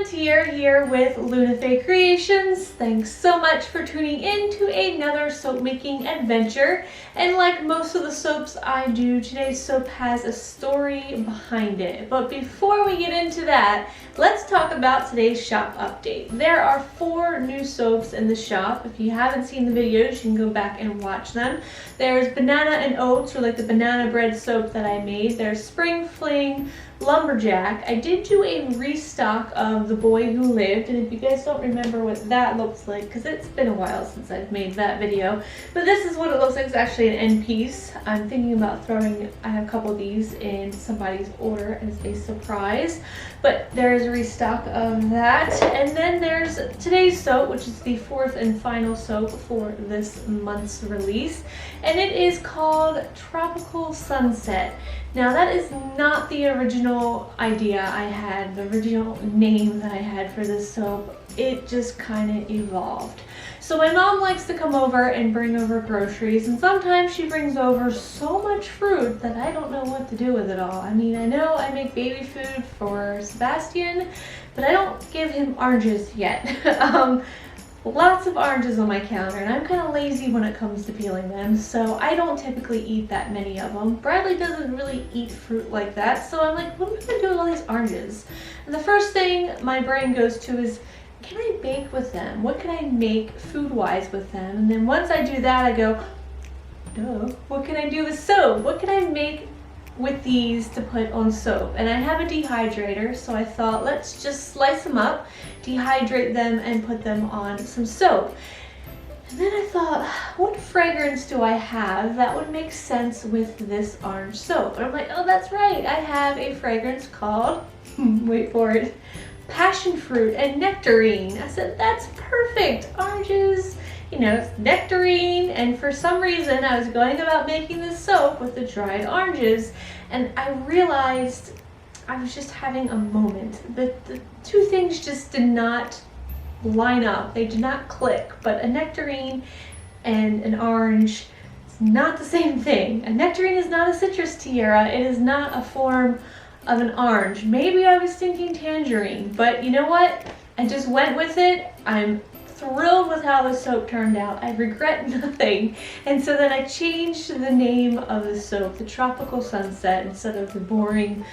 Tier here with Fae Creations. Thanks so much for tuning in to another soap making adventure. And like most of the soaps I do, today's soap has a story behind it. But before we get into that, let's talk about today's shop update. There are 4 new soaps in the shop. If you haven't seen the videos, you can go back and watch them. There's Banana and Oats, or like the banana bread soap that I made. There's Spring Fling, Lumberjack. I did do a restock of The Boy Who Lived, and if you guys don't remember what that looks like, because it's been a while since I've made that video, but this is what it looks like. It's actually an end piece. I'm thinking about throwing a couple of these in somebody's order as a surprise, but there's a restock of that. And then there's today's soap, which is the 4th and final soap for this month's release, and it is called Tropical Sunset. Now that is not the original idea I had, the original name that I had for this soap. It just kind of evolved. So my mom likes to come over and bring over groceries, and sometimes she brings over so much fruit that I don't know what to do with it all. I mean, I know I make baby food for Sebastian, but I don't give him oranges yet. Lots of oranges on my counter, and I'm kind of lazy when it comes to peeling them, so I don't typically eat that many of them. Bradley doesn't really eat fruit like that, so I'm like, what am I going to do with all these oranges? And the first thing my brain goes to is, can I bake with them? What can I make food-wise with them? And then once I do that, I go, duh, what can I do with soap? What can I make with these to put on soap? And I have a dehydrator, so I thought, let's just slice them up, dehydrate them, and put them on some soap. And then I thought, what fragrance do I have that would make sense with this orange soap? And I'm like, oh, that's right, I have a fragrance called, wait for it, passion fruit and nectarine. I said, that's perfect. Oranges, you know, it's nectarine, and for some reason I was going about making this soap with the dried oranges, and I realized I was just having a moment. The two things just did not line up. They did not click, but a nectarine and an orange is not the same thing. A nectarine is not a citrus tiara. It is not a form of an orange. Maybe I was thinking tangerine, but you know what? I just went with it. I'm thrilled with how the soap turned out. I regret nothing. And so then I changed the name of the soap, the Tropical Sunset, instead of the boring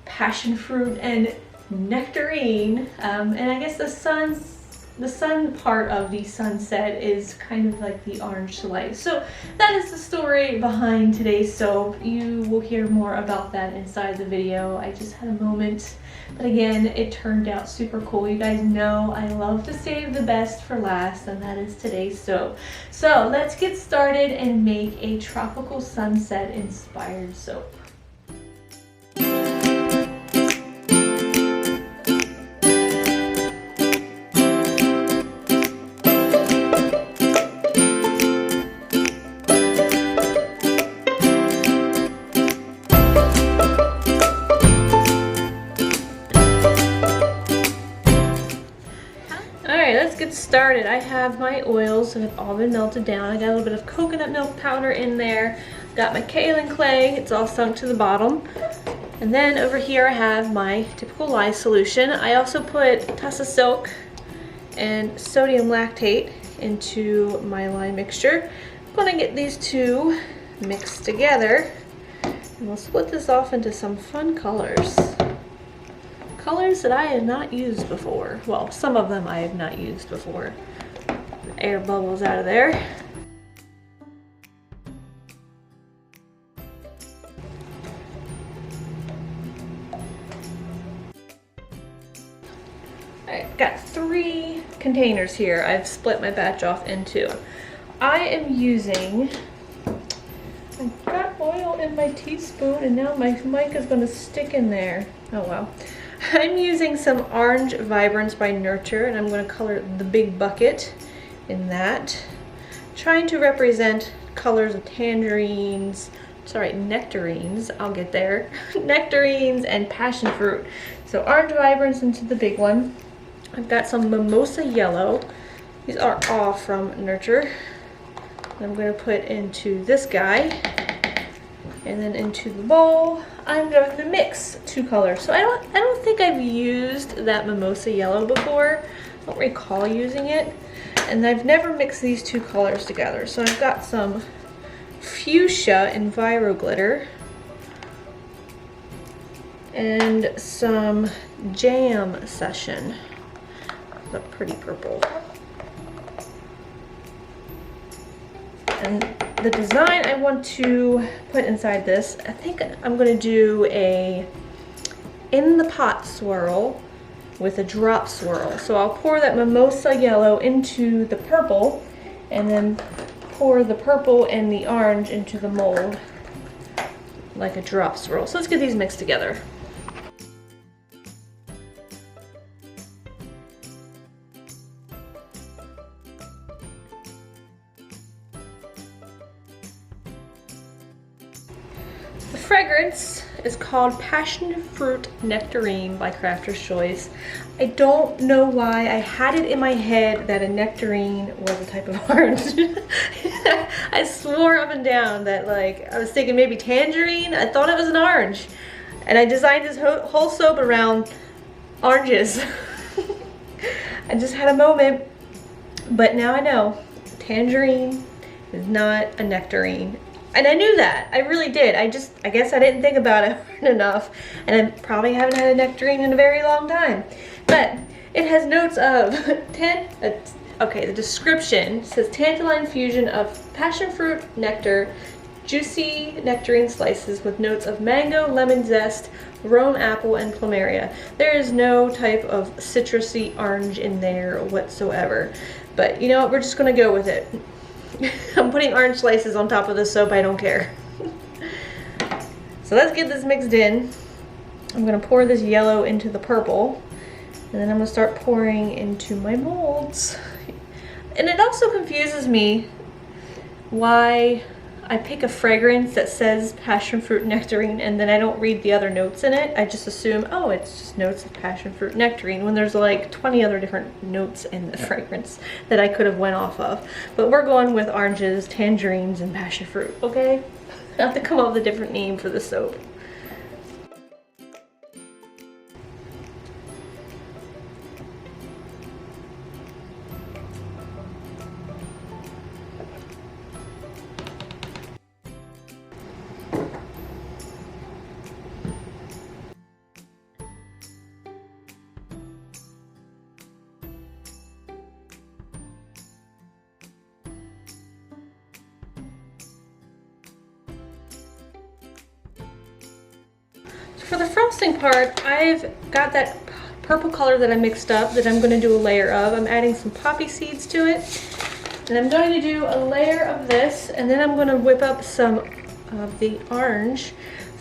passion fruit and nectarine. And I guess the sun part of the sunset is kind of like the orange slice. So that is the story behind today's soap. You will hear more about that inside the video. I just had a moment, but again, it turned out super cool. You guys know I love to save the best for last, and that is today's soap. So let's get started and make a tropical sunset inspired soap. Started. I have my oils that have all been melted down. I got a little bit of coconut milk powder in there. Got my kaolin clay. It's all sunk to the bottom. And then over here I have my typical lye solution. I also put Tussa Silk and sodium lactate into my lye mixture. I'm going to get these two mixed together, and we'll split this off into some fun colors. Colors that I have not used before. Well, some of them I have not used before. The air bubbles out of there. Alright, got 3 containers here I've split my batch off into. I am using, I've got oil in my teaspoon, and now my mic is going to stick in there. Oh well. I'm using some Orange Vibrance by Nurture, and I'm going to color the big bucket in that. Trying to represent colors of tangerines, sorry, nectarines, I'll get there, nectarines and passion fruit. So Orange Vibrance into the big one. I've got some Mimosa Yellow. These are all from Nurture. I'm going to put into this guy, and then into the bowl I'm going to mix 2 colors. So I don't think I've used that mimosa yellow before. I don't recall using it. And I've never mixed these 2 colors together. So I've got some fuchsia Enviro glitter and some Jam Session, the pretty purple. And the design I want to put inside this, I think I'm going to do a in the pot swirl with a drop swirl. So I'll pour that mimosa yellow into the purple and then pour the purple and the orange into the mold like a drop swirl. So let's get these mixed together. The fragrance is called Passion Fruit Nectarine by Crafter's Choice. I don't know why I had it in my head that a nectarine was a type of orange. I swore up and down that, like, I was thinking maybe tangerine. I thought it was an orange. And I designed this whole soap around oranges. I just had a moment, but now I know tangerine is not a nectarine. And I knew that, I really did. I guess I didn't think about it hard enough, and I probably haven't had a nectarine in a very long time. But it has notes of, okay, the description says tantaline fusion of passion fruit nectar, juicy nectarine slices with notes of mango, lemon zest, Rhone apple, and plumeria. There is no type of citrusy orange in there whatsoever. But you know what, we're just gonna go with it. I'm putting orange slices on top of the soap, I don't care. So let's get this mixed in. I'm gonna pour this yellow into the purple, and then I'm gonna start pouring into my molds. And it also confuses me why I pick a fragrance that says passion fruit nectarine and then I don't read the other notes in it. I just assume, oh, it's just notes of passion fruit nectarine, when there's like 20 other different notes in the fragrance that I could have went off of. But we're going with oranges, tangerines, and passion fruit, okay? I have to come up with a different name for the soap. For the frosting part, I've got that purple color that I mixed up that I'm going to do a layer of. I'm adding some poppy seeds to it. And I'm going to do a layer of this, and then I'm going to whip up some of the orange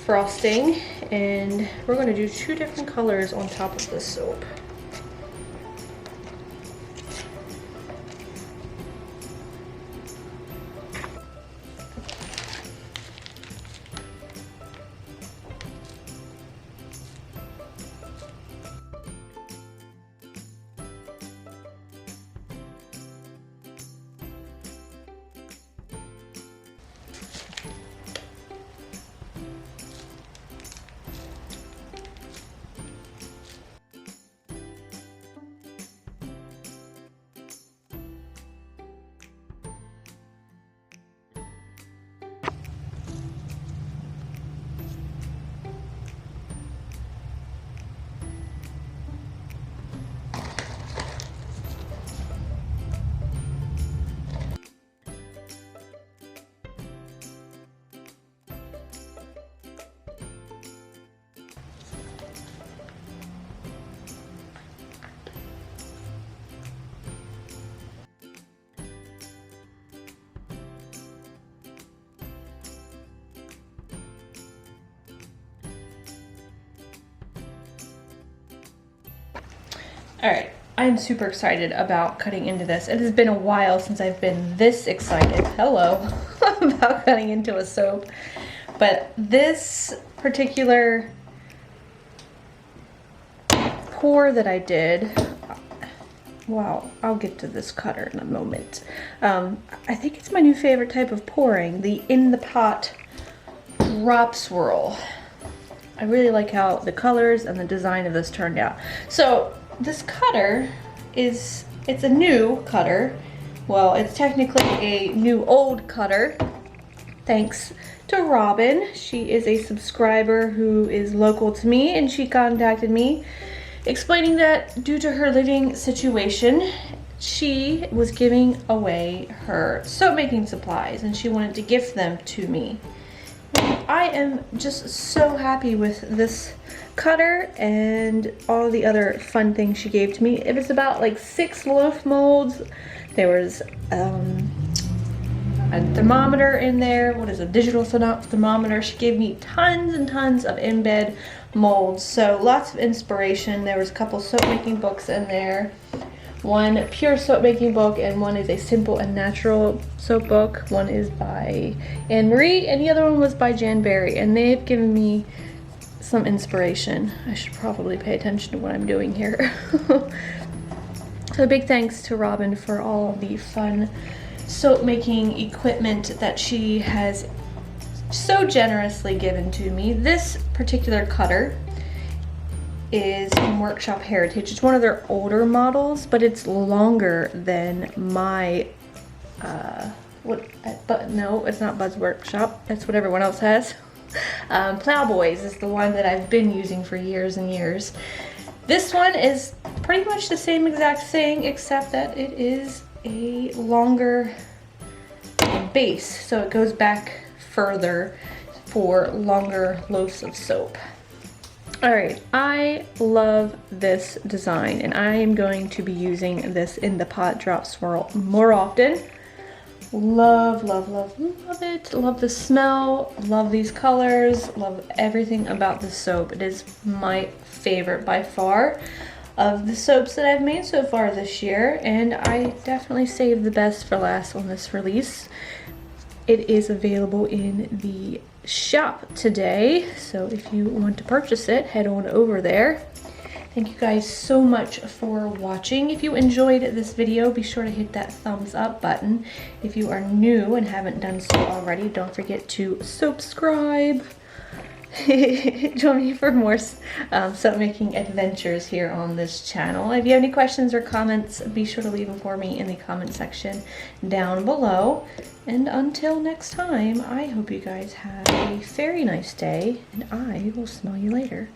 frosting, and we're going to do 2 different colors on top of this soap. All right, I'm super excited about cutting into this. It has been a while since I've been this excited, hello, about cutting into a soap. But this particular pour that I did, wow, I'll get to this cutter in a moment. I think it's my new favorite type of pouring, the in the pot drop swirl. I really like how the colors and the design of this turned out. So this cutter it's a new cutter. Well, it's technically a new old cutter, thanks to Robin. She is a subscriber who is local to me, and she contacted me explaining that due to her living situation, she was giving away her soap making supplies and she wanted to gift them to me. I am just so happy with this cutter and all the other fun things she gave to me. It was about like 6 loaf molds. There was a thermometer in there. What is a digital thermometer? She gave me tons and tons of in-bed molds, so lots of inspiration. There was a couple soap making books in there. One pure soap making book and one is a simple and natural soap book. One is by Anne-Marie and the other one was by Jan Berry, and they've given me some inspiration. I should probably pay attention to what I'm doing here. So big thanks to Robin for all of the fun soap making equipment that she has so generously given to me. This particular cutter is from Workshop Heritage. It's one of their older models, but it's longer than my but no, it's not Bud's Workshop. That's what everyone else has. Plowboys is the one that I've been using for years and years. This one is pretty much the same exact thing, except that it is a longer base, so it goes back further for longer loaves of soap. Alright, I love this design and I am going to be using this in the pot drop swirl more often. Love, love, love, love it. Love the smell, love these colors, love everything about the soap. It is my favorite by far of the soaps that I've made so far this year, and I definitely saved the best for last on this release. It is available in the shop today, so if you want to purchase it, head on over there. Thank you guys so much for watching. If you enjoyed this video, be sure to hit that thumbs up button. If you are new and haven't done so already, don't forget to subscribe. Join me for more soap making adventures here on this channel. If you have any questions or comments, be sure to leave them for me in the comment section down below. And until next time, I hope you guys have a very nice day, and I will smell you later.